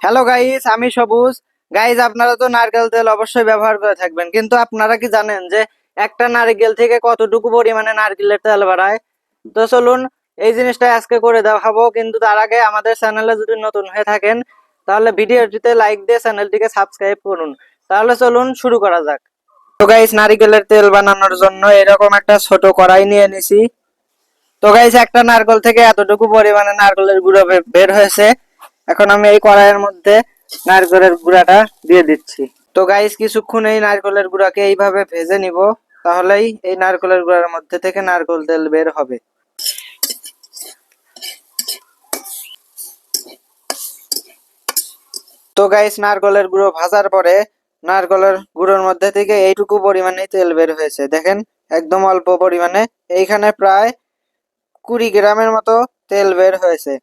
Hello guys, আমি সবুজ। Guys, আপনারা তো নারকেল তেল অবশ্যই ব্যবহার করে থাকবেন, কিন্তু আপনারা কি জানেন যে একটা নারকেল থেকে কতটুকু পরিমাণে নারকেলের তেল বাড়ায়? তো চলুন এই জিনিসটা আজকে করে দেখাবো। কিন্তু তার আগে আমাদের চ্যানেলে যদি নতুন হয়ে থাকেন তাহলে ভিডিওটিতে লাইক দিয়ে চ্যানেলটিকে সাবস্ক্রাইব করুন। তাহলে চলুন শুরু করা যাক। তো গাইস, নারকেলের তেল বানানোর জন্য এরকম একটা ছোট কড়াই নিয়ে নিছি। তো গাইস, একটা নারকেল থেকে এতটুকু পরিমাণে নারকেলের গুঁড়ো বের হয়েছে। এখন আমি এই কড়াইয়ের মধ্যে নারকেলের গুঁড়াটা দিয়ে দিচ্ছি। তো গাইস, কিছুক্ষণ এই নারকেলের গুঁড়াকে এইভাবে ভেজে নিব, তাহলেই এই নারকেলের গুঁড়ার মধ্যে থেকে নারকেল তেল বের হবে। তো গাইস, নারকেলের গুঁড়ো ভাজার পরে নারকেলের গুঁড়োর মধ্যে থেকে এইটুকু পরিমাণে তেল বের হয়েছে, দেখেন, একদম অল্প পরিমাণে। এইখানে প্রায় 20 গ্রামের মতো তেল বের হয়েছে।